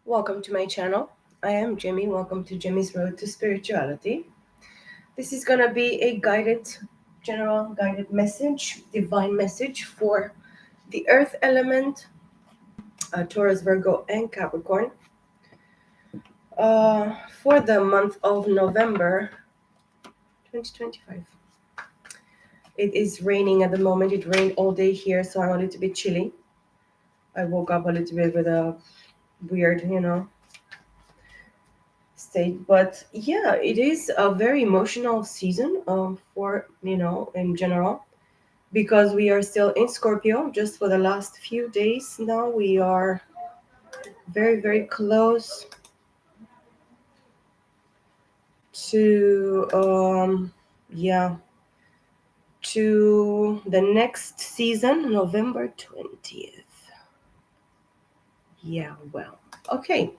Welcome to my channel. I am Jimmy. Welcome to Jimmy's Road to Spirituality. This is going to be a general guided message, divine message for the earth element, Taurus, Virgo, and Capricorn for the month of November 2025. It is raining at the moment. It rained all day here, so I'm a little bit chilly. I woke up a little bit with a weird, state, but yeah, it is a very emotional season for in general, because we are still in Scorpio. Just for the last few days now, we are very, very close to yeah, to the next season, November 20th. Yeah, well, okay,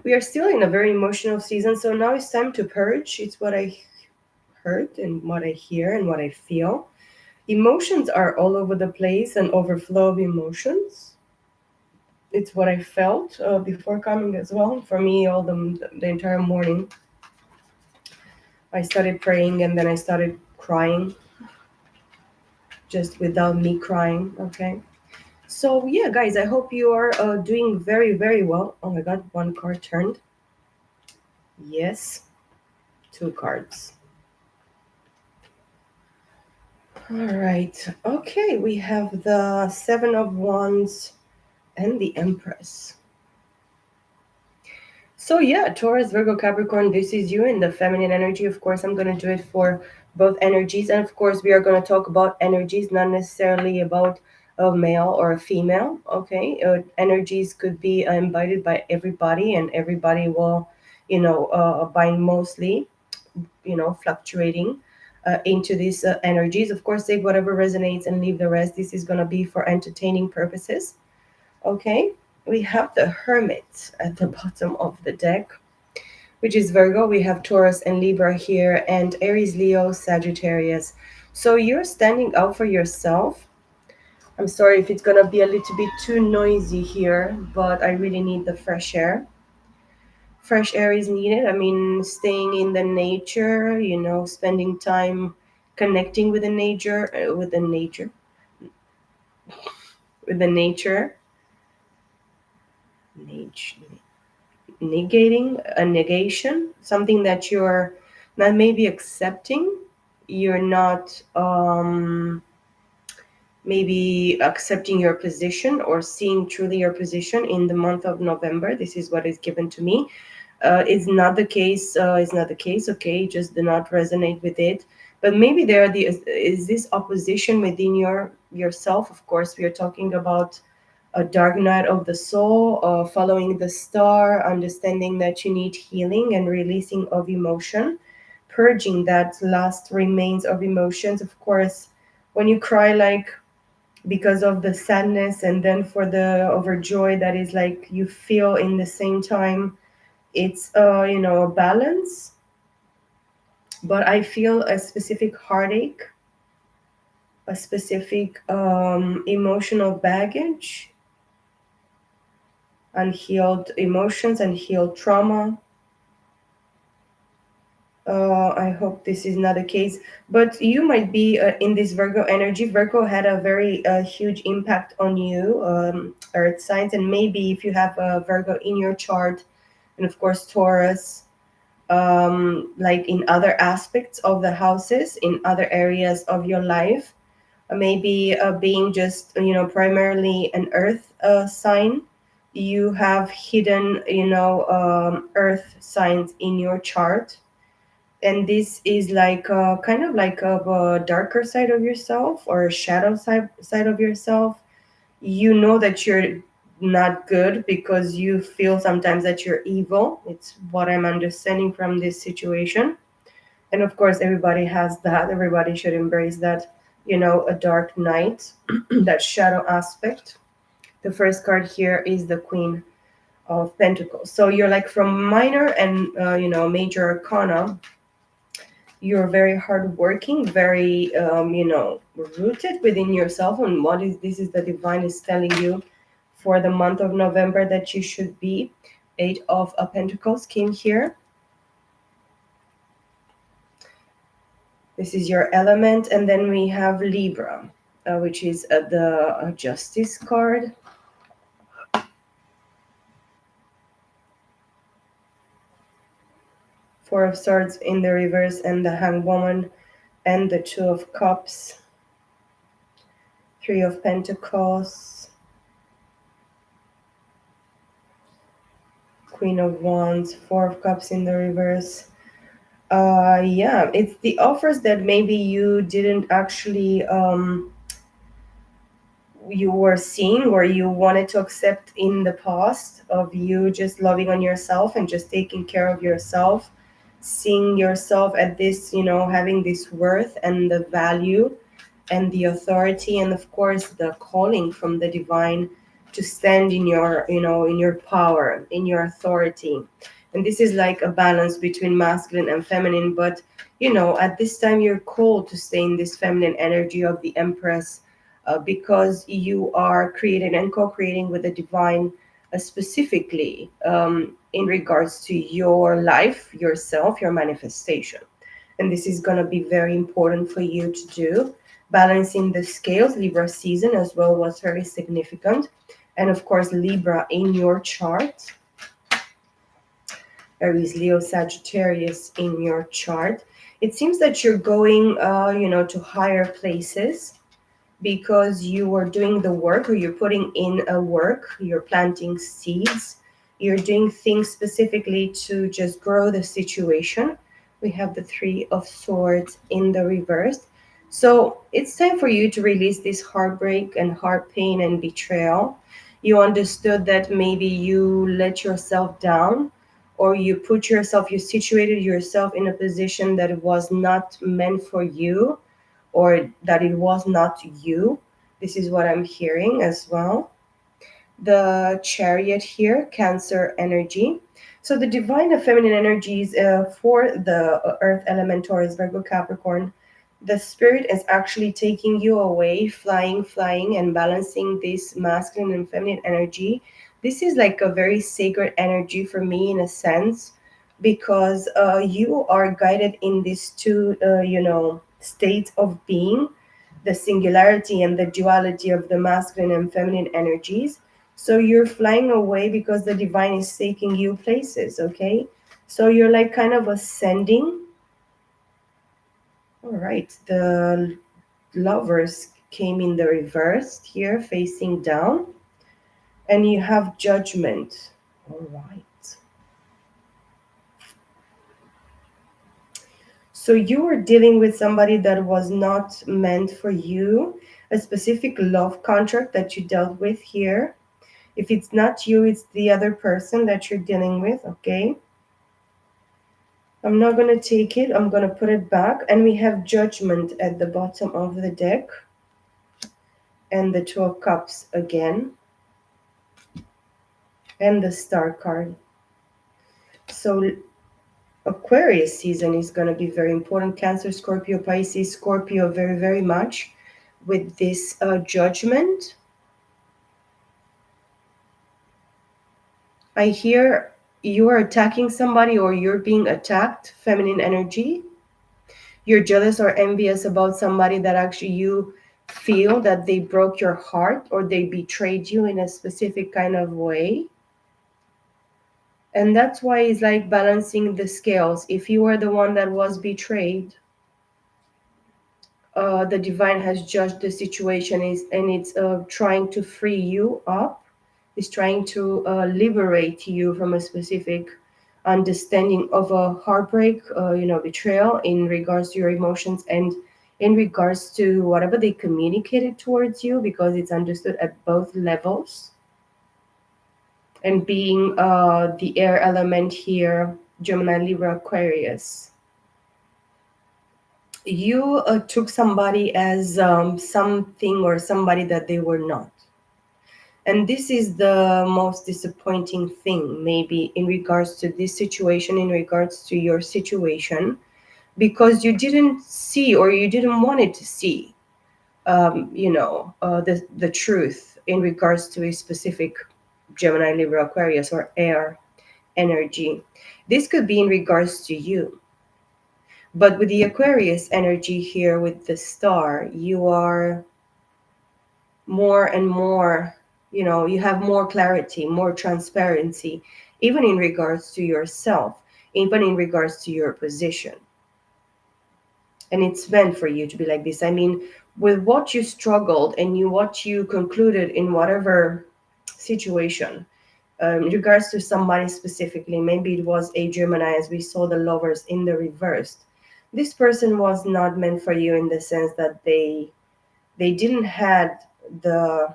we are still in a very emotional season, so now it's time to purge. It's what I heard and what I hear and what I feel. Emotions are all over the place, an overflow of emotions. It's what I felt before coming as well. For me, the entire morning, I started praying and then I started crying, just without me crying. Okay. So yeah, guys, I hope you are doing very, very well. Oh my God, one card turned. Yes, two cards. All right. Okay, we have the Seven of Wands and the Empress. So yeah, Taurus, Virgo, Capricorn, this is you in the feminine energy. Of course, I'm going to do it for both energies. And of course, we are going to talk about energies, not necessarily about a male or a female. Okay. Energies could be embodied by everybody, and everybody will, bind mostly, fluctuating into these energies. Of course, take whatever resonates and leave the rest. This is going to be for entertaining purposes. Okay, we have the Hermit at the bottom of the deck, which is Virgo. We have Taurus and Libra here, and Aries, Leo, Sagittarius. So you're standing out for yourself. I'm sorry if it's going to be a little bit too noisy here, but I really need the fresh air. Fresh air is needed. I mean, staying in the nature, spending time connecting with the nature, with the nature, nature negating a negation, something that you're not maybe accepting. You're not maybe accepting your position or seeing truly your position in the month of November. This is what is given to me. It's not the case. It's not the case. Okay, just do not resonate with it. But maybe is this opposition within yourself. Of course, we are talking about a dark night of the soul, following the star, understanding that you need healing and releasing of emotion, purging that last remains of emotions. Of course, when you cry, like because of the sadness, and then for the overjoy that is like you feel in the same time, it's a balance. But I feel a specific heartache, a specific emotional baggage, unhealed emotions, unhealed trauma. I hope this is not the case, but you might be in this Virgo energy. Virgo had a very huge impact on you, Earth signs, and maybe if you have a Virgo in your chart, and of course Taurus, like in other aspects of the houses, in other areas of your life, maybe being just primarily an Earth sign, you have hidden Earth signs in your chart, and this is like kind of like a darker side of yourself, or a shadow side of yourself. You know that you're not good because you feel sometimes that you're evil. It's what I'm understanding from this situation. And of course, everybody has that. Everybody should embrace that, a dark night, that shadow aspect. The first card here is the Queen of Pentacles. So you're like from minor and, major arcana. You're very hardworking, very rooted within yourself, and this is the divine is telling you for the month of November that you should be. Eight of Pentacles came here. This is your element. And then we have Libra, which is the Justice card. Four of Swords in the reverse, and the Hanged Woman, and the Two of Cups. Three of Pentacles. Queen of Wands, Four of Cups in the reverse. Yeah, it's the offers that maybe you didn't actually you were seeing or you wanted to accept in the past, of you just loving on yourself and just taking care of yourself, seeing yourself at this, having this worth and the value and the authority, and of course the calling from the divine to stand in your, in your power, in your authority. And this is like a balance between masculine and feminine, but at this time you're called to stay in this feminine energy of the Empress, because you are creating and co-creating with the divine, specifically in regards to your life, yourself, your manifestation. And this is going to be very important for you to do. Balancing the scales, Libra season as well was very significant. And of course, Libra in your chart, Aries, Leo, Sagittarius in your chart. It seems that you're going, to higher places because you are doing the work, or you're putting in a work, you're planting seeds, you're doing things specifically to just grow the situation. We have the Three of Swords in the reverse. So it's time for you to release this heartbreak and heart pain and betrayal. You understood that maybe you let yourself down, or you situated yourself in a position that was not meant for you, or that it was not you. This is what I'm hearing as well. The Chariot here, Cancer energy. So the divine feminine energies, for the earth element, Taurus, Virgo, Capricorn, the spirit is actually taking you away, flying, and balancing this masculine and feminine energy. This is like a very sacred energy for me in a sense, because you are guided in these two, states of being, the singularity and the duality of the masculine and feminine energies. So you're flying away because the divine is taking you places, okay? So you're like kind of ascending. All right, the Lovers came in the reverse here, facing down, and you have Judgment. All right. So you were dealing with somebody that was not meant for you, a specific love contract that you dealt with here. If it's not you, it's the other person that you're dealing with, okay? I'm not going to take it. I'm going to put it back. And we have Judgment at the bottom of the deck. And the Two of Cups again. And the Star card. So Aquarius season is going to be very important. Cancer, Scorpio, Pisces, Scorpio very, very much with this Judgment. I hear you are attacking somebody, or you're being attacked, feminine energy. You're jealous or envious about somebody that actually you feel that they broke your heart, or they betrayed you in a specific kind of way. And that's why it's like balancing the scales. If you are the one that was betrayed, the divine has judged the situation, and it's trying to free you up. It's trying to liberate you from a specific understanding of a heartbreak, betrayal in regards to your emotions, and in regards to whatever they communicated towards you, because it's understood at both levels. And being the air element here, Gemini, Libra, Aquarius, you took somebody as something or somebody that they were not. And this is the most disappointing thing, maybe, in regards to this situation, in regards to your situation, because you didn't see, or you didn't want it to see, the truth in regards to a specific Gemini, Libra, Aquarius, or air. energy. This could be in regards to you. But with the Aquarius energy here with the star, you are more and more, you have more clarity, more transparency, even in regards to yourself, even in regards to your position. And it's meant for you to be like this. I mean, with what you struggled and what you concluded in whatever situation, in regards to somebody specifically, maybe it was a Gemini, as we saw the lovers in the reversed. This person was not meant for you in the sense that they didn't had the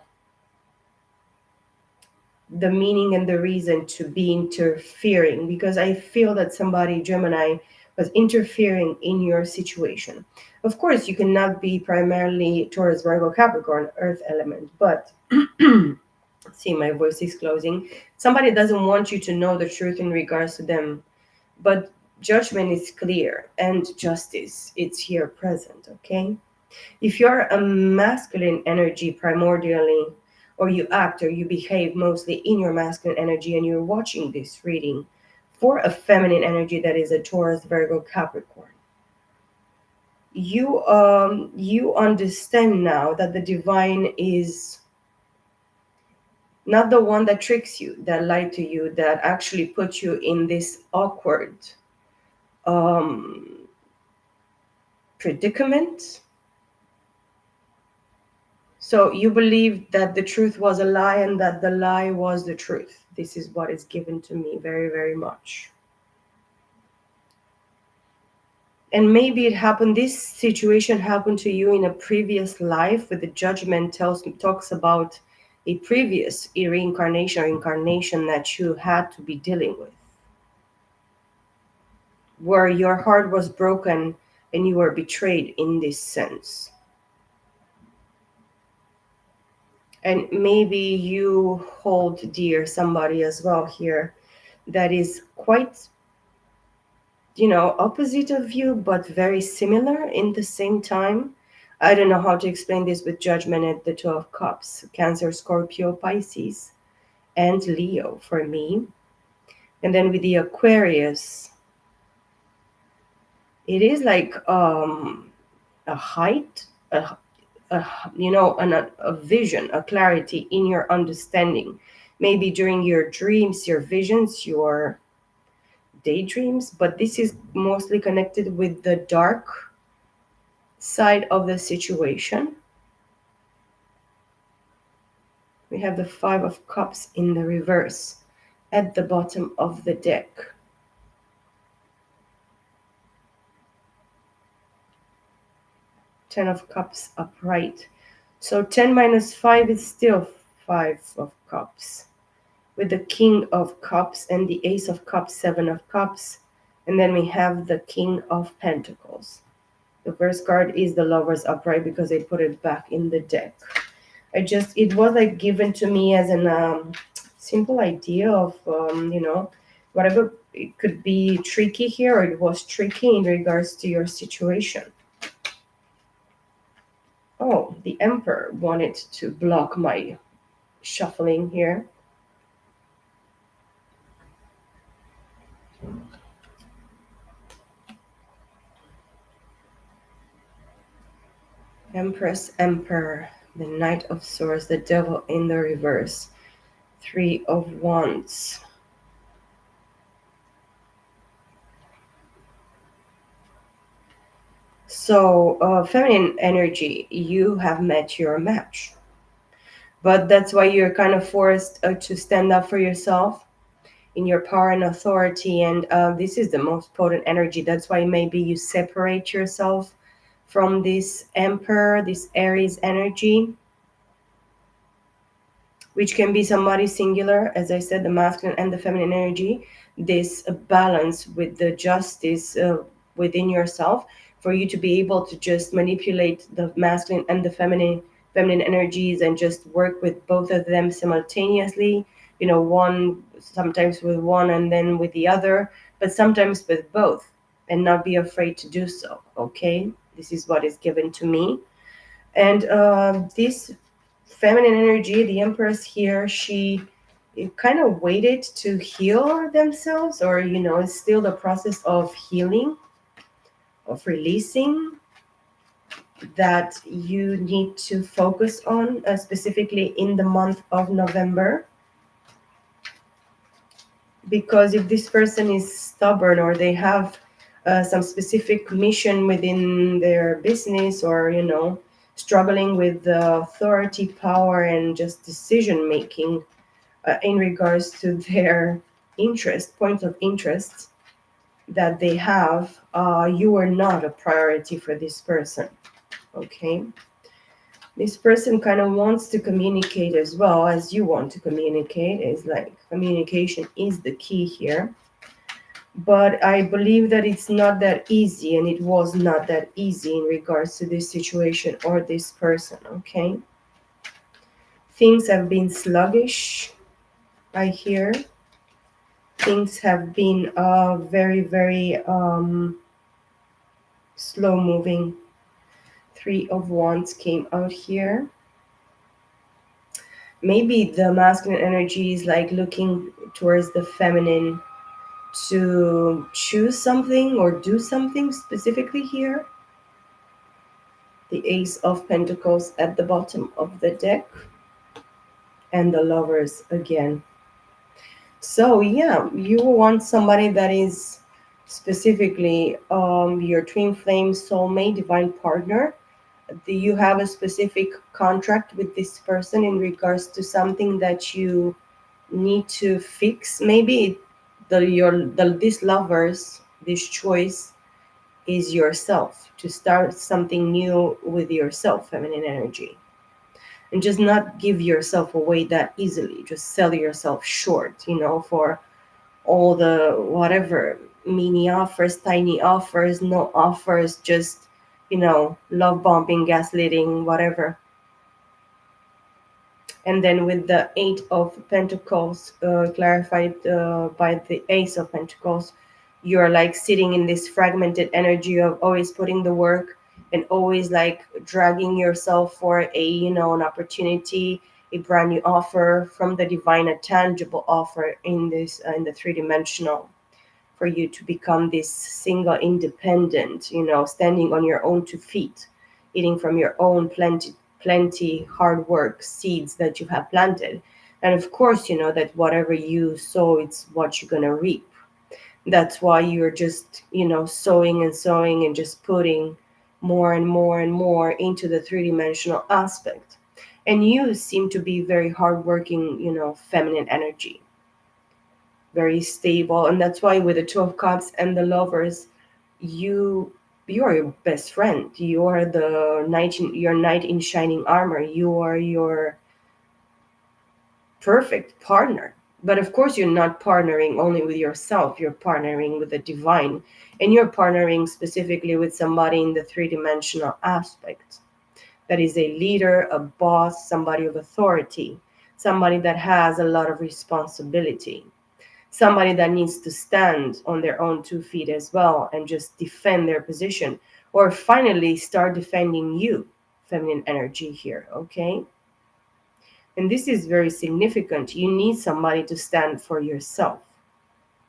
the meaning and the reason to be interfering, because I feel that somebody, Gemini, was interfering in your situation. Of course, you cannot be primarily Taurus, Virgo, Capricorn, Earth element, but see, my voice is closing. Somebody doesn't want you to know the truth in regards to them, but judgment is clear and justice, it's here present, okay? If you're a masculine energy primordially, or you act or you behave mostly in your masculine energy and you're watching this reading for a feminine energy that is a Taurus, Virgo, Capricorn, you understand now that the divine is not the one that tricks you, that lied to you, that actually put you in this awkward um, predicament. So you believe that the truth was a lie and that the lie was the truth. This is what is given to me very, very much. And maybe it happened, this situation happened to you in a previous life, where the judgment talks about a previous reincarnation or incarnation that you had to be dealing with, where your heart was broken and you were betrayed in this sense. And maybe you hold dear somebody as well here that is quite, opposite of you, but very similar in the same time. I don't know how to explain this with judgment at the 12 cups: Cancer, Scorpio, Pisces, and Leo for me. And then with the Aquarius, it is like a height, a a vision, a clarity in your understanding. Maybe during your dreams, your visions, your daydreams, but this is mostly connected with the dark side of the situation. We have the Five of Cups in the reverse at the bottom of the deck. Ten of Cups upright. So 10 minus 5 is still 5 of Cups. With the King of Cups and the Ace of Cups, 7 of Cups. And then we have the King of Pentacles. The first card is the Lovers upright because they put it back in the deck. It was like given to me as an simple idea of, whatever. It could be tricky here, or it was tricky in regards to your situation. Oh, the Emperor wanted to block my shuffling here. Empress, Emperor, the Knight of Swords, the Devil in the reverse, Three of Wands. So, feminine energy, you have met your match. But that's why you're kind of forced to stand up for yourself in your power and authority. And this is the most potent energy. That's why maybe you separate yourself from this Emperor, this Aries energy, which can be somebody singular, as I said, the masculine and the feminine energy. This balance with the justice within yourself, for you to be able to just manipulate the masculine and the feminine energies and just work with both of them simultaneously. One sometimes with one and then with the other, but sometimes with both, and not be afraid to do so. Okay, this is what is given to me. And this feminine energy, the Empress here, she it kind of waited to heal themselves, or it's still the process of healing, of releasing, that you need to focus on, specifically in the month of November. Because if this person is stubborn, or they have some specific mission within their business, or struggling with the authority, power, and just decision making in regards to their point of interest that they have, you are not a priority for this person. Okay, this person kind of wants to communicate as well as you want to communicate. It's like communication is the key here, but I believe that it's not that easy, and it was not that easy in regards to this situation or this person. Okay, things have been sluggish, I hear. Things have been very, very slow moving. Three of Wands came out here. Maybe the masculine energy is like looking towards the feminine to choose something or do something specifically here. The Ace of Pentacles at the bottom of the deck, and the Lovers again. So yeah, you want somebody that is specifically your twin flame, soulmate, divine partner. Do you have a specific contract with this person in regards to something that you need to fix? Maybe this lovers, this choice is yourself, to start something new with yourself, feminine energy, and just not give yourself away that easily. Just sell yourself short, for all the whatever mini offers, tiny offers, no offers, just love bombing, gaslighting, whatever. And then with the Eight of Pentacles, clarified by the Ace of Pentacles, you're like sitting in this fragmented energy of always putting the work, and always like dragging yourself for an opportunity, a brand new offer from the divine, a tangible offer in this in the three-dimensional, for you to become this single independent, standing on your own two feet, eating from your own plenty hard work seeds that you have planted. And of course, that whatever you sow, it's what you're going to reap. That's why you're just, sowing and sowing, and just putting more and more and more into the three-dimensional aspect. And you seem to be very hardworking, feminine energy, very stable. And that's why with the Two of Cups and the Lovers, you are your best friend. You are the your knight in shining armor. You are your perfect partner. But of course, you're not partnering only with yourself. You're partnering with the divine, and you're partnering specifically with somebody in the three-dimensional aspect. That is a leader, a boss, somebody of authority, somebody that has a lot of responsibility, somebody that needs to stand on their own two feet as well, and just defend their position, or finally start defending you, feminine energy here. Okay, and this is very significant. You need somebody to stand for yourself,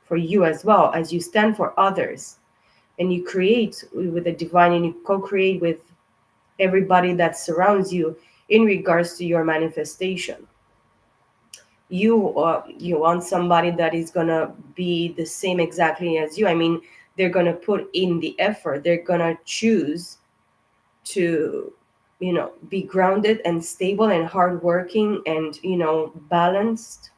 for you as well as you stand for others, and you create with the divine, and you co-create with everybody that surrounds you in regards to your manifestation. You want somebody that is gonna be the same exactly as you. I mean, they're gonna put in the effort. They're gonna choose to be grounded and stable and hardworking, and balanced,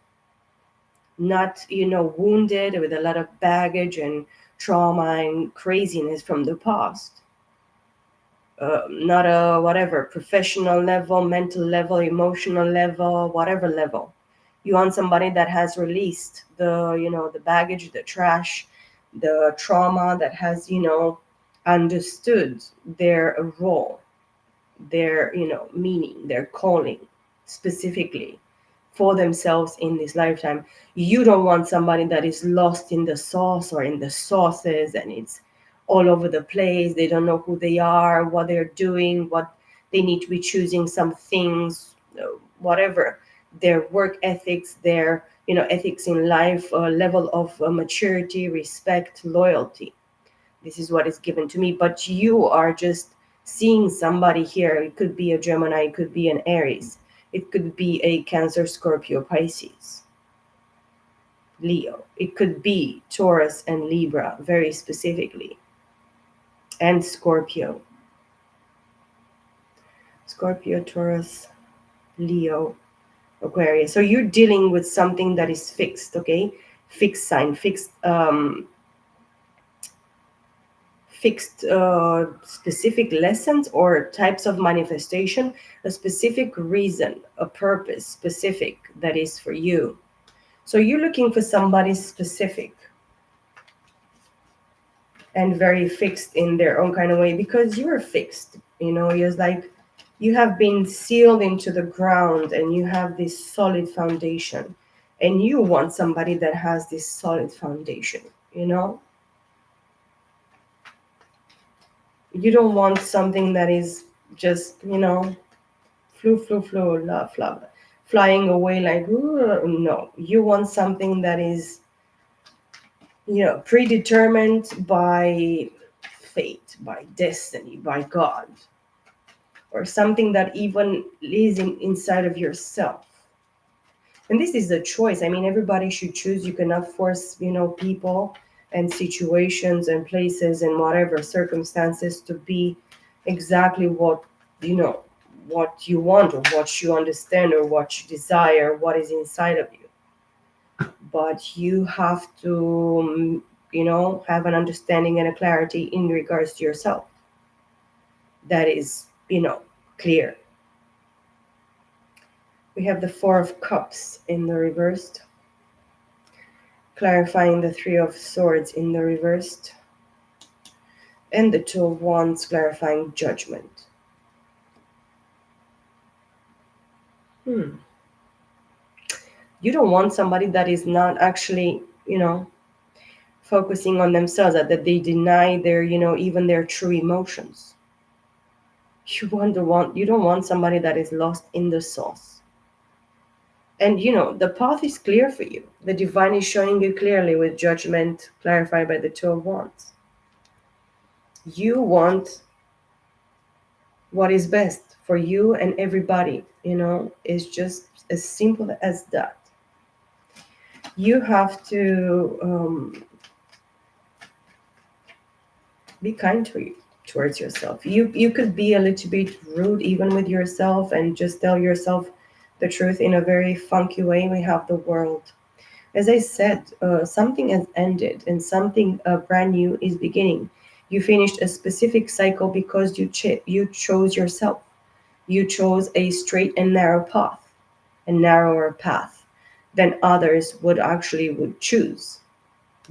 not wounded with a lot of baggage and trauma and craziness from the past. Not a whatever professional level, mental level, emotional level, whatever level. You want somebody that has released the baggage, the trash, the trauma, that has understood their role, their meaning, their calling specifically for themselves in this lifetime. You don't want somebody that is lost in the sauce or in the sauces, and it's all over the place. They don't know who they are, what they're doing, what they need to be choosing some things, whatever. their work ethics, their ethics in life, level of maturity, respect, loyalty. This is what is given to me. But you are just seeing somebody here. It could be a Gemini, it could be an Aries, it could be a Cancer, Scorpio, Pisces, Leo. It could be Taurus and Libra, very specifically, and Scorpio. Scorpio, Taurus, Leo, Aquarius. So you're dealing with something that is fixed, okay? Fixed sign, fixed specific lessons or types of manifestation, a specific reason, a purpose specific that is for you. So you're looking for somebody specific and very fixed in their own kind of way, because you're fixed, you're like, you have been sealed into the ground and you have this solid foundation, and you want somebody that has this solid foundation. You don't want something that is just flu, flying away like, ooh, no. You want something that is predetermined by fate, by destiny, by God, or something that even is inside of yourself. And this is a choice. I mean, everybody should choose. You cannot force, people and situations and places and whatever circumstances to be exactly you know, what you want, or what you understand, or what you desire, what is inside of you. But you have to, have an understanding and a clarity in regards to yourself that is, clear. We have the Four of Cups in the reversed, clarifying the Three of Swords in the reversed, and the Two of Wands, clarifying Judgment. You don't want somebody that is not actually, focusing on themselves, that they deny their, even their true emotions. You don't want somebody that is lost in the sauce. And the path is clear for you. The divine is showing you clearly with Judgment clarified by the Two of Wands. You want what is best for you and everybody. It's just as simple as that. You have to be kind towards yourself. You could be a little bit rude even with yourself, and just tell yourself the truth in a very funky way. We have the World. As I said, something has ended and something brand new is beginning. You finished a specific cycle because you chose yourself. You chose a straight and narrow path, a narrower path than others would choose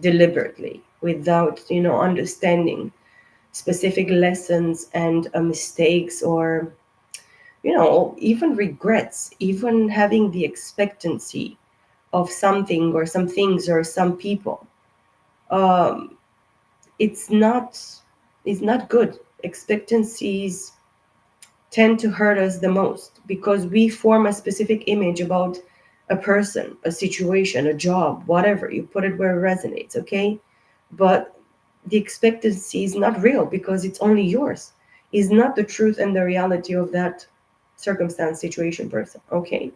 deliberately, without understanding specific lessons and mistakes, or even regrets, even having the expectancy of something or some things or some people. um, it's not good. Expectancies tend to hurt us the most, because we form a specific image about a person, a situation, a job, whatever. You put it where it resonates, okay? But the expectancy is not real, because it's only yours. Is not the truth and the reality of that circumstance, situation, person, okay?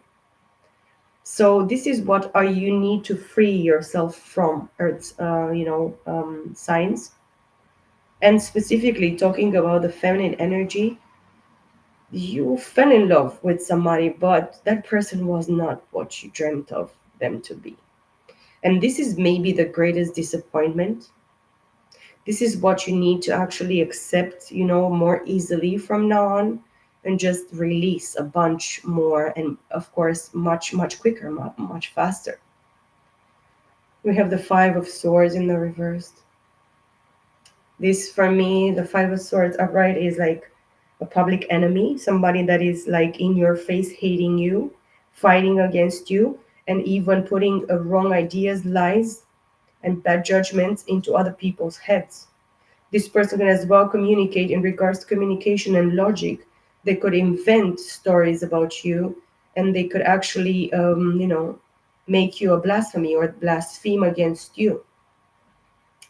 So this is what you need to free yourself from, Earth's, signs. And specifically talking about the feminine energy, you fell in love with somebody, but that person was not what you dreamt of them to be. And this is maybe the greatest disappointment. This is what you need to actually accept, more easily from now on, and just release a bunch more, and of course, much, much quicker, much faster. We have the Five of Swords in the reversed. This, for me, the Five of Swords upright is like a public enemy, somebody that is like in your face, hating you, fighting against you, and even putting wrong ideas, lies, and bad judgments into other people's heads. This person can as well communicate in regards to communication and logic. They could invent stories about you and they could actually, make you a blasphemy or blaspheme against you.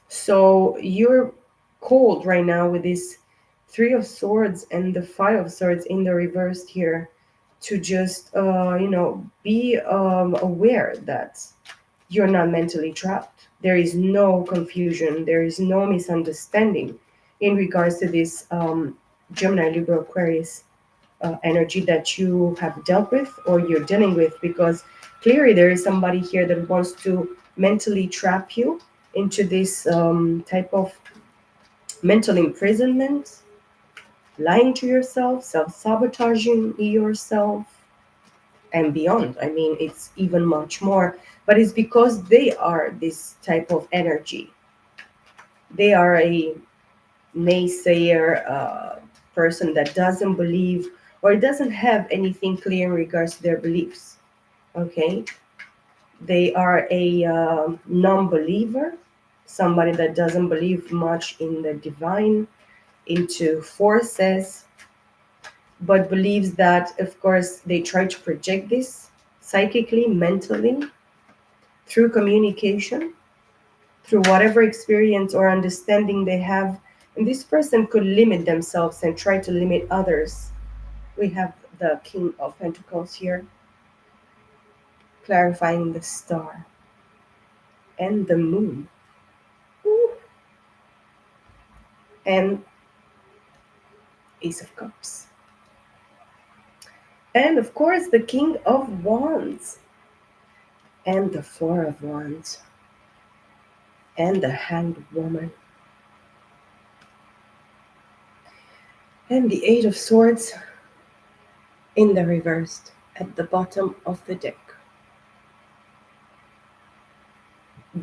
So you're cold right now with this Three of Swords and the Five of Swords in the reversed here, to just, be aware that you're not mentally trapped. There is no confusion, there is no misunderstanding in regards to this Gemini, Libra, Aquarius energy that you have dealt with or you're dealing with, because clearly there is somebody here that wants to mentally trap you into this type of mental imprisonment, lying to yourself, self sabotaging yourself, and beyond. I mean, it's even much more, but it's because they are this type of energy. They are a naysayer, person that doesn't believe or doesn't have anything clear in regards to their beliefs. Okay, they are a non-believer, somebody that doesn't believe much in the divine, into forces, but believes that, of course, they try to project this psychically, mentally, through communication, through whatever experience or understanding they have. And this person could limit themselves and try to limit others. We have the King of Pentacles here, clarifying the star and the moon. Ooh. And Ace of Cups. And of course, the King of Wands and the Four of Wands and the Hanged Woman and the Eight of Swords in the reversed at the bottom of the deck.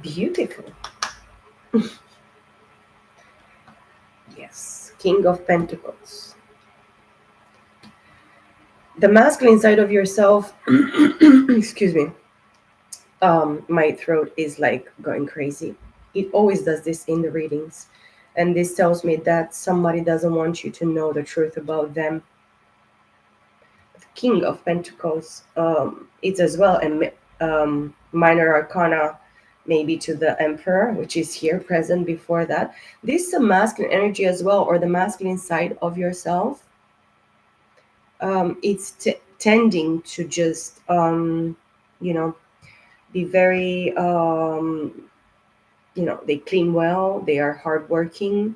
Beautiful. Yes, King of Pentacles. The masculine side of yourself, excuse me, my throat is like going crazy. It always does this in the readings. And this tells me that somebody doesn't want you to know the truth about them. The King of Pentacles, it's as well a minor arcana, maybe to the Emperor, which is here present before that. This is a masculine energy as well, or the masculine side of yourself. It's tending to just, be very, they clean well, they are hardworking,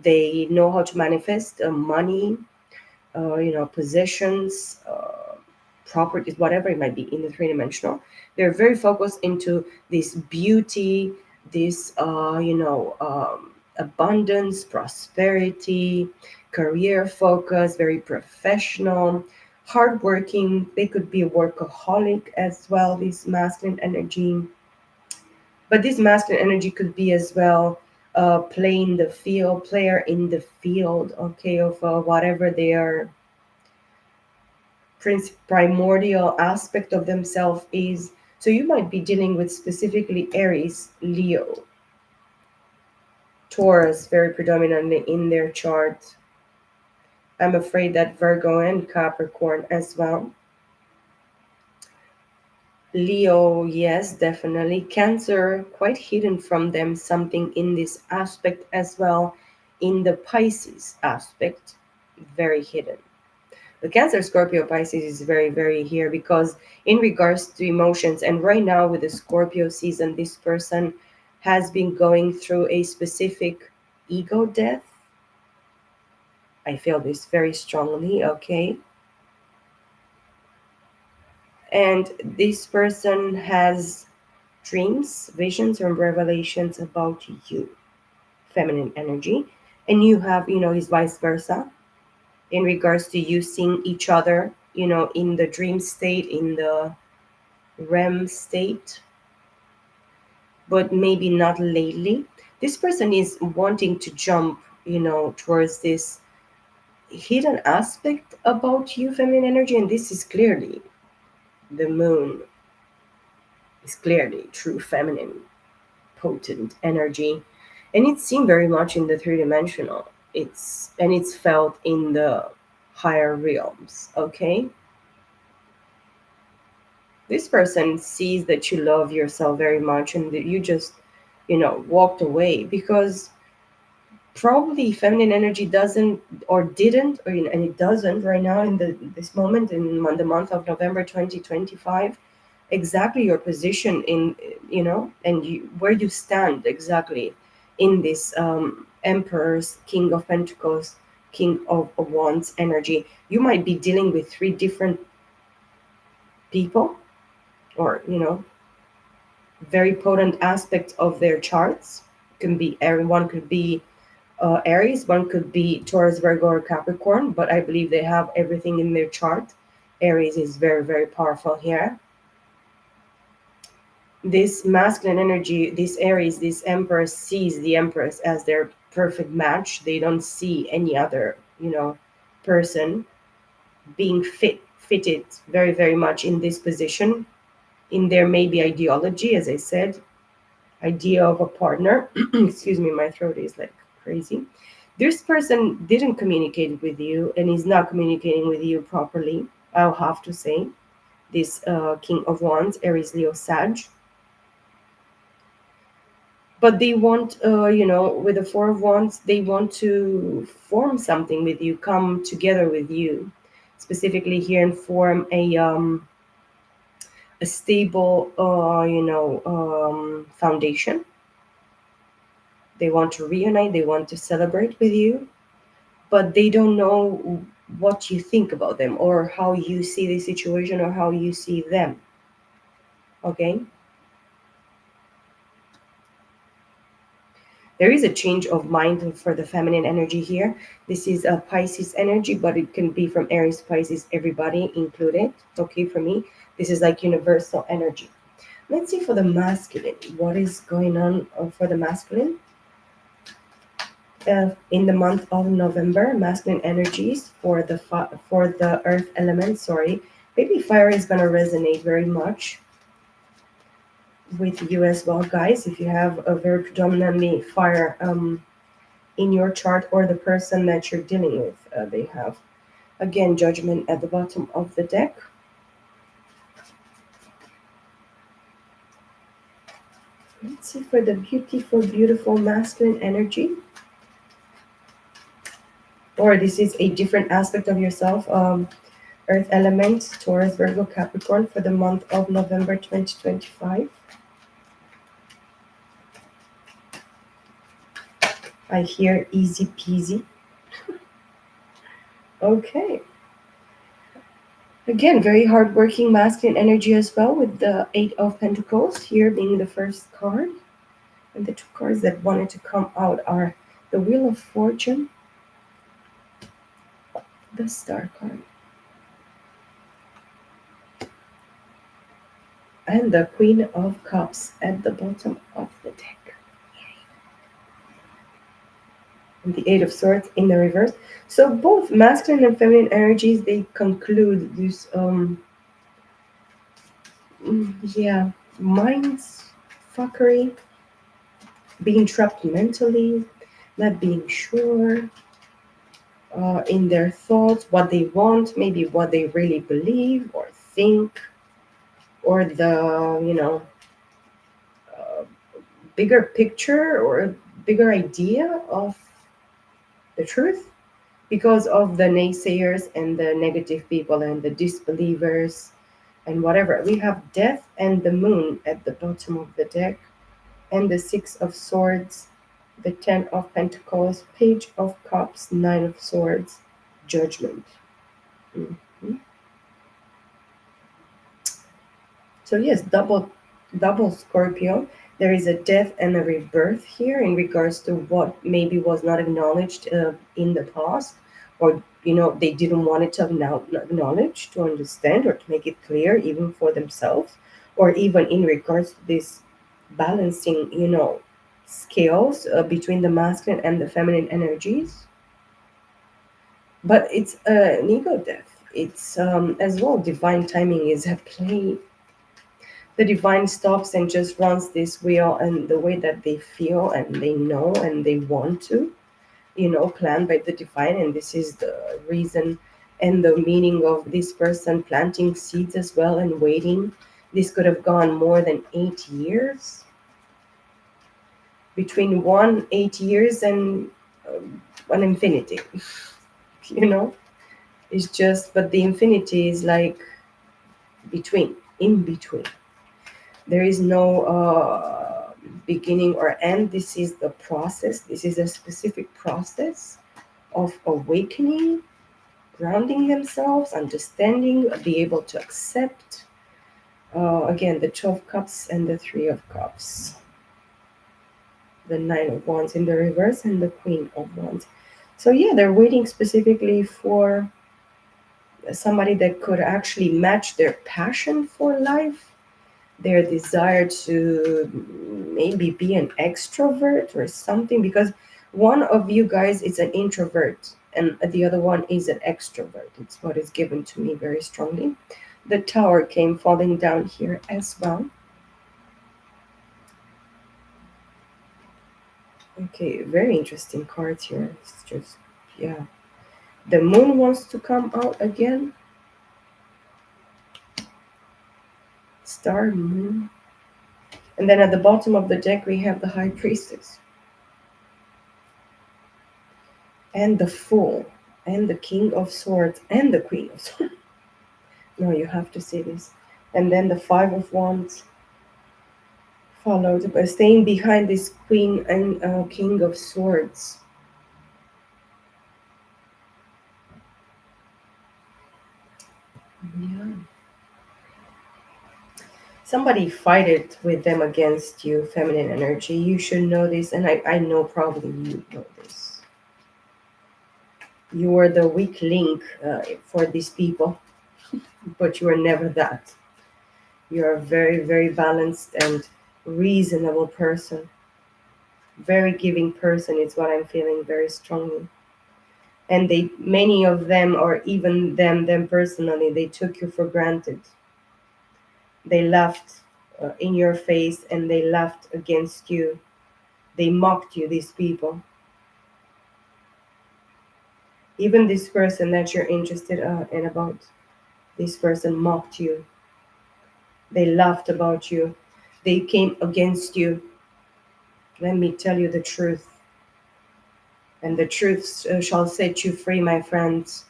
they know how to manifest money, possessions, properties, whatever it might be in the three-dimensional. They're very focused into this beauty, this, abundance, prosperity, career focus, very professional, hardworking. They could be a workaholic as well, this masculine energy. But this masculine energy could be as well playing the field, player in the field, okay, of whatever their primordial aspect of themselves is. So you might be dealing with specifically Aries, Leo, Taurus, very predominantly in their chart. I'm afraid that Virgo and Capricorn as well. Leo, yes, definitely. Cancer, quite hidden from them, something in this aspect as well. In the Pisces aspect, very hidden. The Cancer, Scorpio, Pisces is very, very here, because in regards to emotions, and right now with the Scorpio season, this person has been going through a specific ego death. I feel this very strongly, okay? And this person has dreams, visions, and revelations about you, feminine energy. And you have, his vice versa, in regards to you seeing each other, in the dream state, in the REM state, but maybe not lately. This person is wanting to jump, towards this hidden aspect about you, feminine energy, and this is clearly the moon, is clearly true feminine, potent energy, and it's seen very much in the three-dimensional. It's felt in the higher realms, okay? This person sees that you love yourself very much and that you just, walked away because probably feminine energy doesn't or didn't or and it doesn't right now in this moment in the month of November 2025 exactly your position in, and where you stand exactly in this emperor's, king of pentacles, king of wands energy. You might be dealing with three different people, or very potent aspects of their charts. Can be everyone, could be Aries, one could be Taurus, Virgo, or Capricorn, but I believe they have everything in their chart. Aries is very, very powerful here. This masculine energy, this Aries, this Empress sees the Empress as their perfect match. They don't see any other, person being fitted very, very much in this position. In their maybe ideology, as I said, idea of a partner. Excuse me, my throat is like crazy. This person didn't communicate with you and is not communicating with you properly, I'll have to say. This King of Wands, Aries, Leo, Sag. But they want, with the Four of Wands, they want to form something with you, come together with you, specifically here, and form a stable, foundation. They want to reunite, they want to celebrate with you, but they don't know what you think about them or how you see the situation or how you see them. Okay? There is a change of mind for the feminine energy here. This is a Pisces energy, but it can be from Aries, Pisces, everybody included. Okay, for me, this is like universal energy. Let's see for the masculine. What is going on for the masculine? In the month of November, masculine energies for the earth element. Sorry, maybe fire is gonna resonate very much with you as well, guys. If you have a very predominantly fire in your chart, or the person that you're dealing with, they have again Judgment at the bottom of the deck. Let's see for the beautiful, beautiful masculine energy. Or this is a different aspect of yourself. Earth element, Taurus, Virgo, Capricorn for the month of November 2025. I hear easy peasy. Okay. Again, very hardworking masculine energy as well, with the Eight of Pentacles here being the first card. And the two cards that wanted to come out are the Wheel of Fortune, the Star card, and the Queen of Cups at the bottom of the deck. And the Eight of Swords in the reverse. So both masculine and feminine energies, they conclude this yeah, minds fuckery, being trapped mentally, not being sure in their thoughts, what they want, maybe what they really believe or think, or the uh, bigger picture or bigger idea of the truth, because of the naysayers and the negative people and the disbelievers and whatever. We have Death and the Moon at the bottom of the deck, and the Six of Swords, the Ten of Pentacles, Page of Cups, Nine of Swords, Judgment. Mhm. So yes, double Scorpio. There is a death and a rebirth here in regards to what maybe was not acknowledged in the past, or they didn't want it to now acknowledge, to understand, or to make it clear even for themselves, or even in regards to this balancing, scales between the masculine and the feminine energies. But it's an ego death. It's as well divine timing is at play. The divine stops and just runs this wheel and the way that they feel and they know and they want to, planned by the divine. And this is the reason and the meaning of this person planting seeds as well and waiting This could have gone more than 8 years, between 8 years and an infinity. You know, it's just, but the infinity is like between, in between. There is no beginning or end. This is the process. This is a specific process of awakening, grounding themselves, understanding, be able to accept. Again, the 12 cups and the 3 of cups, the 9 of wands in the reverse, and the Queen of wands. So, yeah, they're waiting specifically for somebody that could actually match their passion for life, their desire to maybe be an extrovert or something, because one of you guys is an introvert and the other one is an extrovert. It's what is given to me very strongly. The Tower came falling down here as well. Okay, very interesting cards here. It's just, yeah. The Moon wants to come out again. Star, Moon. And then at the bottom of the deck, we have the High Priestess and the Fool and the King of Swords and the Queen of Swords. No, you have to see this. And then the Five of Wands, followed by staying behind this Queen and King of Swords. Yeah. Somebody fight it with them against you, feminine energy. You should know this, and I know probably you know this. You are the weak link for these people, but you are never that. You're a very, very balanced and reasonable person. Very giving person is what I'm feeling very strongly. And they, many of them, or even them personally, they took you for granted. They laughed in your face and they laughed against you. They mocked you, these people. Even this person that you're interested in about, this person mocked you. They laughed about you. They came against you. Let me tell you the truth. And the truth shall set you free, my friends.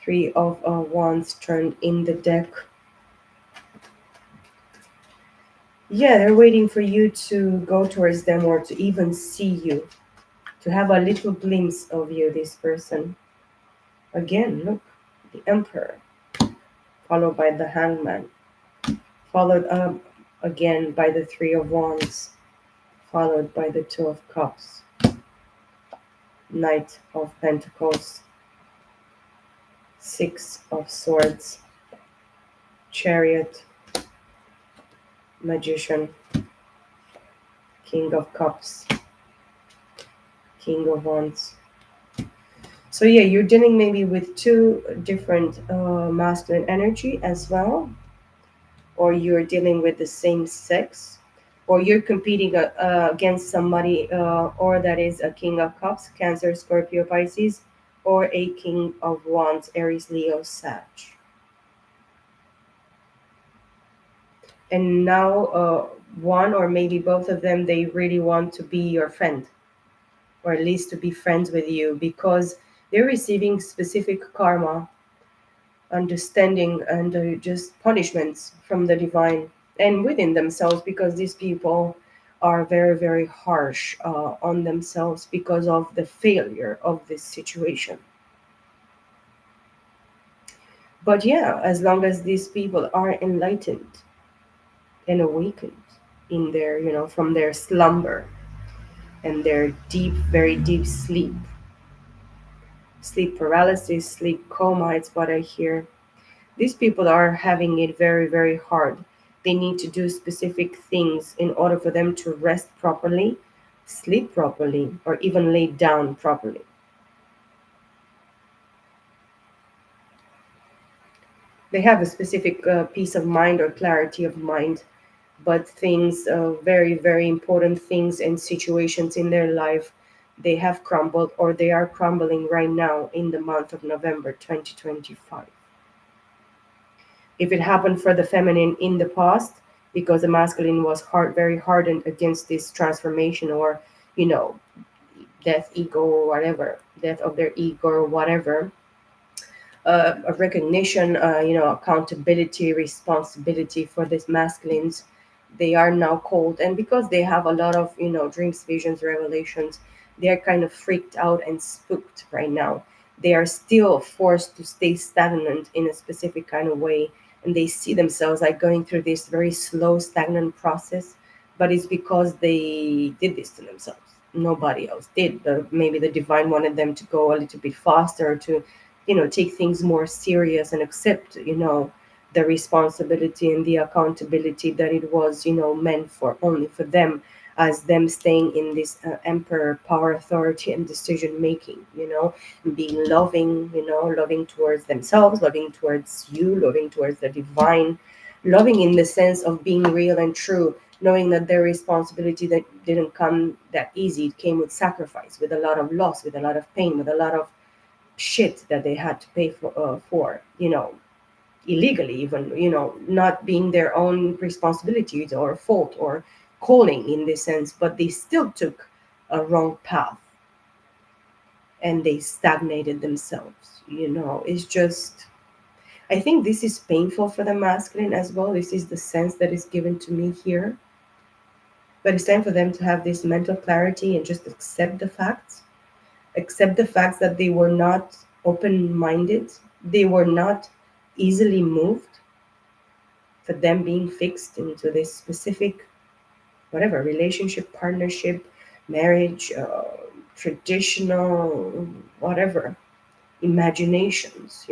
3 of wands turned in the deck. Yeah, they're waiting for you to go towards them or to even see you, to have a little glimpse of you, this person. Again, look, the Emperor, followed by the Hangman, followed up again by the 3 of wands, followed by the 2 of cups, Knight of Pentacles, 6 of swords, Chariot, Magician, King of Cups, King of Wands. So yeah, you're dealing maybe with two different masculine energy as well, or you're dealing with the same sex, or you're competing against somebody, or that is a King of Cups, Cancer, Scorpio, Pisces, or a King of Wands, Aries, Leo, Sag. And now one or maybe both of them, they really want to be your friend, or at least to be friends with you, because they're receiving specific karma, understanding, and just punishments from the divine and within themselves, because these people are very, very harsh on themselves because of the failure of this situation. But yeah, as long as these people are enlightened and awakened in their, from their slumber and their deep, very deep sleep paralysis, sleep coma, it's what I hear. These people are having it very, very hard. They need to do specific things in order for them to rest properly, sleep properly, or even lay down properly. They have a specific peace of mind or clarity of mind, but things, very, very important things and situations in their life, they have crumbled or they are crumbling right now in the month of November 2025. If it happened for the feminine in the past, because the masculine was very hardened against this transformation, or you know, death ego or whatever, death of their ego or whatever, a recognition, accountability, responsibility for these masculines. They are now cold, and because they have a lot of dreams, visions, revelations, they are kind of freaked out and spooked right now. They are still forced to stay stagnant in a specific kind of way, and they see themselves like going through this very slow, stagnant process. But it's because they did this to themselves. Nobody else did. Maybe the divine wanted them to go a little bit faster, to take things more serious and accept the responsibility and the accountability that it was meant for only for them, as them staying in this emperor power, authority, and decision making, and being loving, loving towards themselves, loving towards you, loving towards the divine, loving in the sense of being real and true, knowing that their responsibility that didn't come that easy. It came with sacrifice, with a lot of loss, with a lot of pain, with a lot of shit that they had to pay for, illegally, even, not being their own responsibilities or fault or calling in this sense, but they still took a wrong path and they stagnated themselves. It's just, I think this is painful for the masculine as well. This is the sense that is given to me here. But it's time for them to have this mental clarity and just accept the facts that they were not open minded, they were not easily moved, for them being fixed into this specific, whatever, relationship, partnership, marriage, traditional, whatever, imaginations,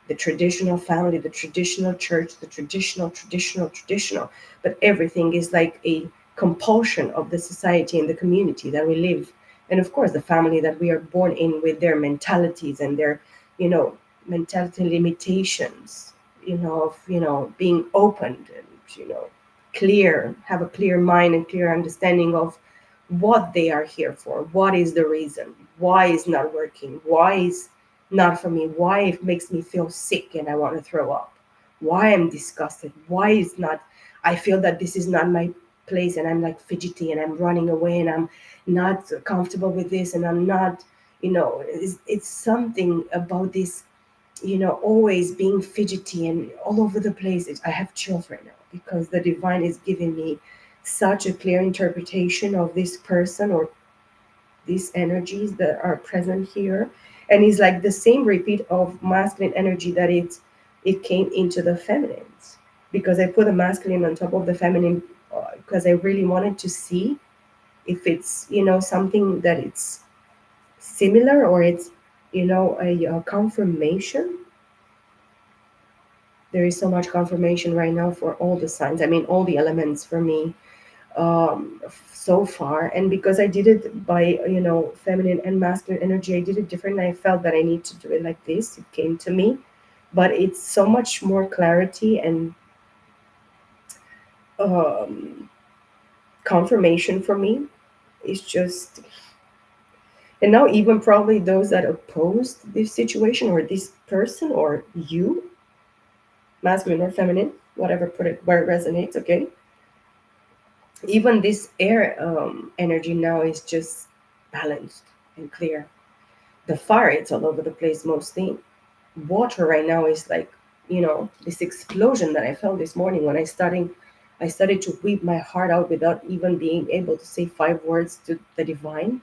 the traditional family, the traditional church, the traditional, but everything is like a compulsion of the society and the community that we live. And of course, the family that we are born in, with their mentalities and their, you know, mentality limitations, of, being opened and, clear, have a clear mind and clear understanding of what they are here for, what is the reason, why is not working, why is not for me, why it makes me feel sick and I want to throw up, why I'm disgusted, why is not, I feel that this is not my place and I'm like fidgety and I'm running away and I'm not comfortable with this and I'm not, it's something about this, always being fidgety and all over the place. I have chills right now because the divine is giving me such a clear interpretation of this person or these energies that are present here. And it's like the same repeat of masculine energy that it came into the feminines, because I put the masculine on top of the feminine, because I really wanted to see if it's something that it's similar, or it's a confirmation. There is so much confirmation right now for all the signs, I mean all the elements for me, so far. And because I did it by feminine and masculine energy, I did it different. I felt that I need to do it like this. It came to me, but it's so much more clarity and um, confirmation for me. It's just, and now even probably those that opposed this situation or this person or you, masculine or feminine, whatever, put it where it resonates. Okay, even this air energy now is just balanced and clear. The fire, it's all over the place mostly. Water right now is like, this explosion that I felt this morning when I started to weep my heart out without even being able to say 5 words to the divine.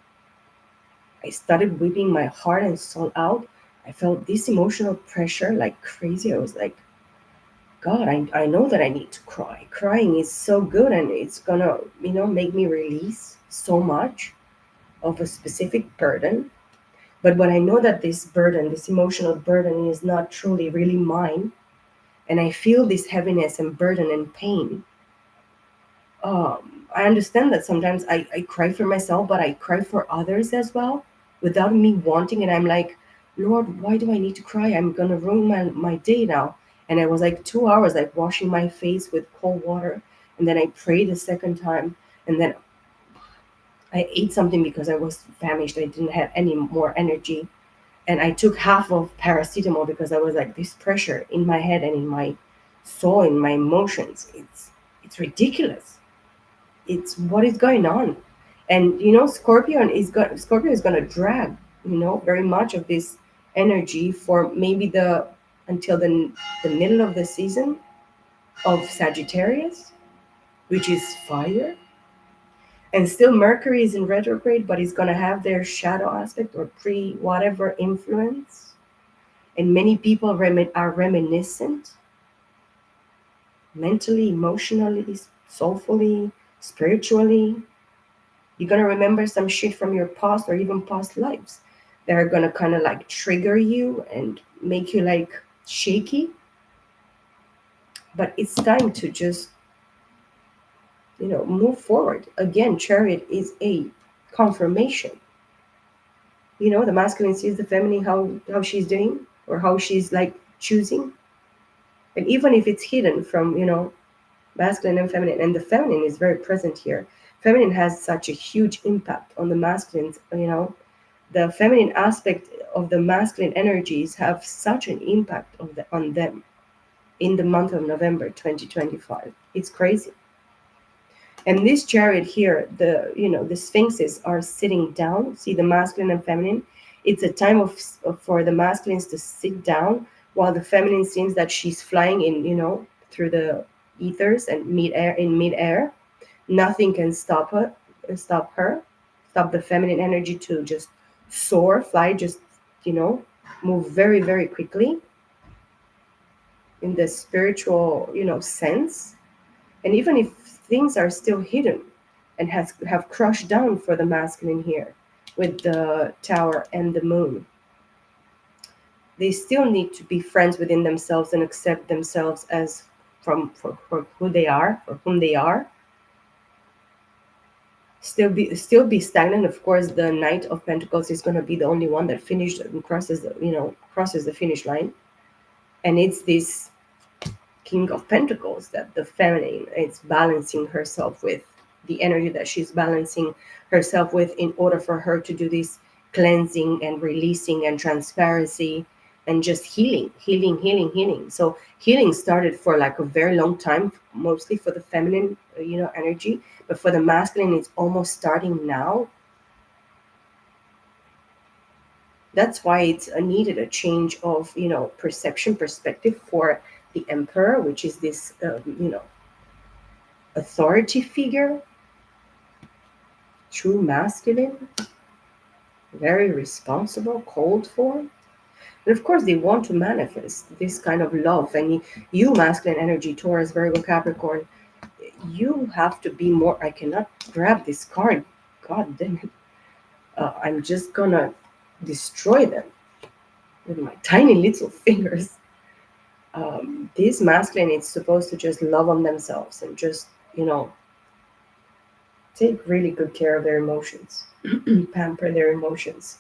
I started weeping my heart and soul out. I felt this emotional pressure like crazy. I was like, God, I know that I need to cry. Crying is so good and it's gonna, make me release so much of a specific burden. But when I know that this burden, this emotional burden, is not truly really mine, and I feel this heaviness and burden and pain, I understand that sometimes I cry for myself, but I cry for others as well without me wanting. And I'm like, Lord, why do I need to cry? I'm going to ruin my day now. And I was like 2 hours, like washing my face with cold water. And then I prayed a second time. And then I ate something because I was famished. I didn't have any more energy. And I took half of paracetamol because I was like this pressure in my head and in my so in my emotions. It's ridiculous. It's what is going on. And Scorpio is going to drag, very much of this energy for maybe the until the middle of the season of Sagittarius, which is fire. And still Mercury is in retrograde, but it's going to have their shadow aspect or pre whatever influence. And many people are reminiscent mentally, emotionally, soulfully, spiritually. You're going to remember some shit from your past or even past lives that are going to kind of like trigger you and make you like shaky. But it's time to just, move forward. Again, Chariot is a confirmation. The masculine sees the feminine, how she's doing or how she's like choosing. And even if it's hidden from, masculine and feminine, and the feminine is very present here. Feminine has such a huge impact on the masculines, the feminine aspect of the masculine energies have such an impact on them in the month of November 2025. It's crazy. And this chariot here, the sphinxes are sitting down. See the masculine and feminine. It's a time for the masculines to sit down, while the feminine seems that she's flying in, through the ethers and midair. Nothing can stop the feminine energy to just soar, fly, just you know, move very, very quickly in the spiritual, sense. And even if things are still hidden and have crushed down for the masculine here with the tower and the moon, they still need to be friends within themselves and accept themselves as for who they are, for whom they are. Still be stagnant. Of course, the Knight of Pentacles is going to be the only one that finished and crosses the finish line, and it's this King of Pentacles that the feminine is balancing herself with, the energy that she's balancing herself with in order for her to do this cleansing and releasing and transparency and just healing. So healing started for like a very long time, mostly for the feminine, energy, but for the masculine, it's almost starting now. That's why it's needed a change of perception perspective for the emperor, which is this authority figure, true masculine, very responsible, called for. And of course they want to manifest this kind of love. And you masculine energy, Taurus, Virgo, Capricorn, you have to be more. I cannot grab this card, god damn it. I'm just gonna destroy them with my tiny little fingers. This masculine is supposed to just love on themselves and just, take really good care of their emotions, pamper their emotions.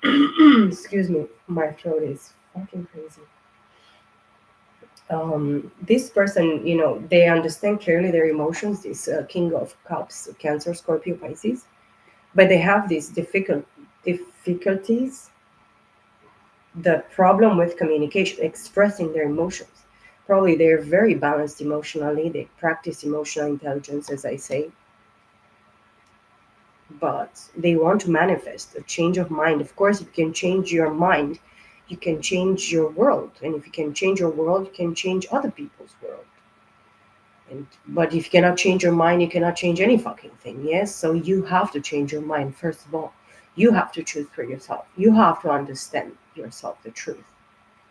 Excuse me, my throat is fucking crazy. This person, they understand clearly their emotions, this King of Cups, Cancer, Scorpio, Pisces, but they have these difficulties, the problem with communication, expressing their emotions. Probably they're very balanced emotionally. They practice emotional intelligence, as I say, but they want to manifest a change of mind. Of course, if you can change your mind, you can change your world. And if you can change your world, you can change other people's world. But if you cannot change your mind, you cannot change any fucking thing. Yes, so you have to change your mind first of all. You have to choose for yourself. You have to understand yourself, the truth,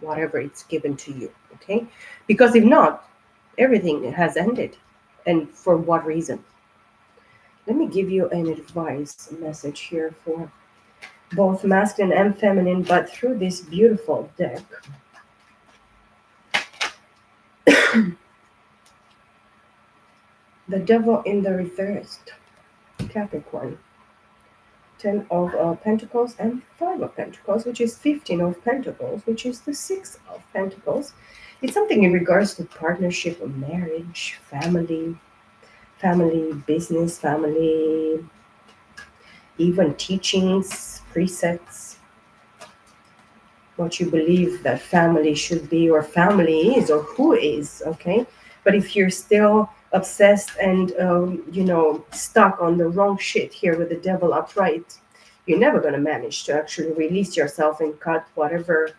whatever it's given to you. Okay, because if not, everything has ended. And for what reason? Let me give you an advice message here for both masculine and feminine, but through this beautiful deck. The Devil in the reversed, Capricorn. 10 of Pentacles and 5 of Pentacles, which is 15 of Pentacles, which is the 6 of Pentacles. It's something in regards to partnership or marriage, family, business, family, even teachings, precepts. what you believe that family should be or family is or who is, okay? But if you're still obsessed and stuck on the wrong shit here with the devil upright, you're never going to manage to actually release yourself and cut whatever,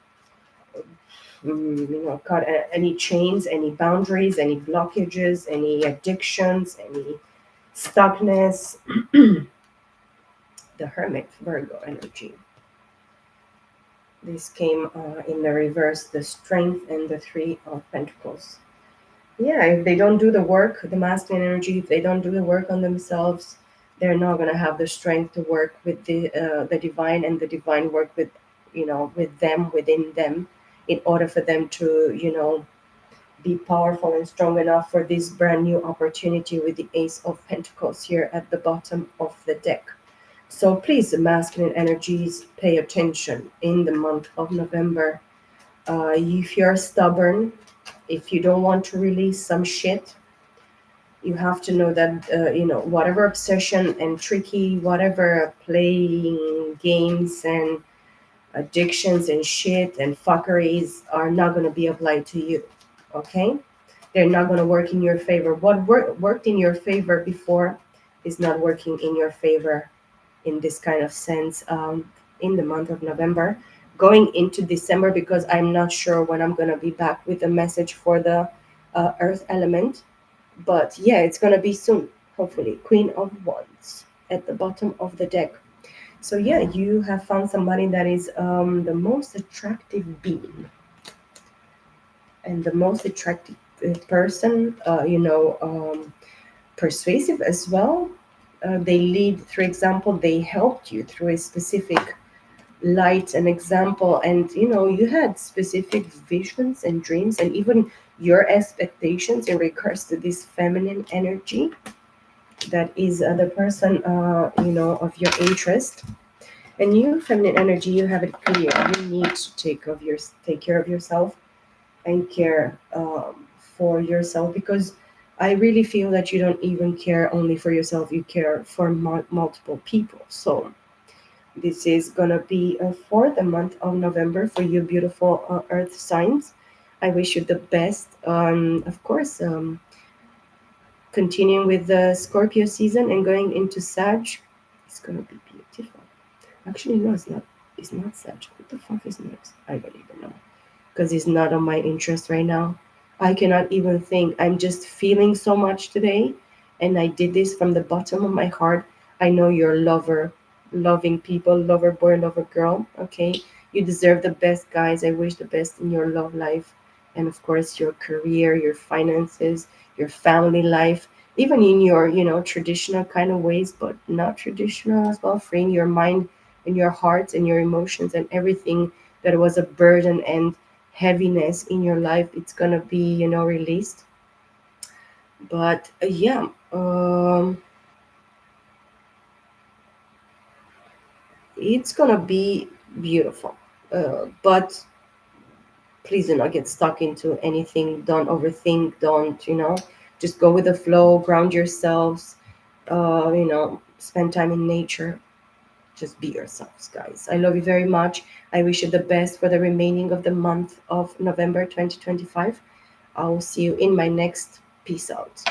cut any chains, any boundaries, any blockages, any addictions, any stuckness. The Hermit Virgo energy. This came in the reverse, the Strength and the Three of Pentacles. Yeah, if they don't do the work, the masculine energy, if they don't do the work on themselves, they're not going to have the strength to work with the divine, and the divine work with, with them, within them, in order for them to, be powerful and strong enough for this brand new opportunity with the Ace of Pentacles here at the bottom of the deck. So please, masculine energies, pay attention in the month of November. If you're stubborn, if you don't want to release some shit, you have to know that, whatever obsession and tricky, whatever playing games and addictions and shit and fuckeries are not going to be applied to you. Okay? They're not going to work in your favor. What worked in your favor before is not working in your favor in this kind of sense, in the month of November, going into December, because I'm not sure when I'm going to be back with a message for the earth element. But yeah, it's going to be soon, hopefully. Queen of Wands at the bottom of the deck. So yeah, you have found somebody that is the most attractive being and the most attractive person, persuasive as well. They lead through example. They helped you through a specific light and example, and you had specific visions and dreams, and even your expectations in regards to this feminine energy that is the person of your interest. And you, feminine energy, you have it clear. You need to take care of yourself and care for yourself, because I really feel that you don't even care only for yourself. You care for multiple people. So this is gonna be for the month of November for you, beautiful Earth signs. I wish you the best. Of course, continuing with the Scorpio season and going into Sag, it's gonna be beautiful. Actually, no, it's not. It's not Sag. What the fuck is next? I don't even know, because it's not on my interest right now. I cannot even think. I'm just feeling so much today, and I did this from the bottom of my heart. I know you're a lover, loving people, lover boy, lover girl. Okay, you deserve the best, guys. I wish the best in your love life, and of course, your career, your finances, your family life, even in your traditional kind of ways, but not traditional as well. Freeing your mind and your heart and your emotions and everything that was a burden and heaviness in your life, it's gonna be released. But yeah, it's gonna be beautiful. But please do not get stuck into anything. Don't overthink. Don't just go with the flow. Ground yourselves. Spend time in nature. Just be yourselves, guys. I love you very much. I wish you the best for the remaining of the month of November 2025. I will see you in my next. Peace out.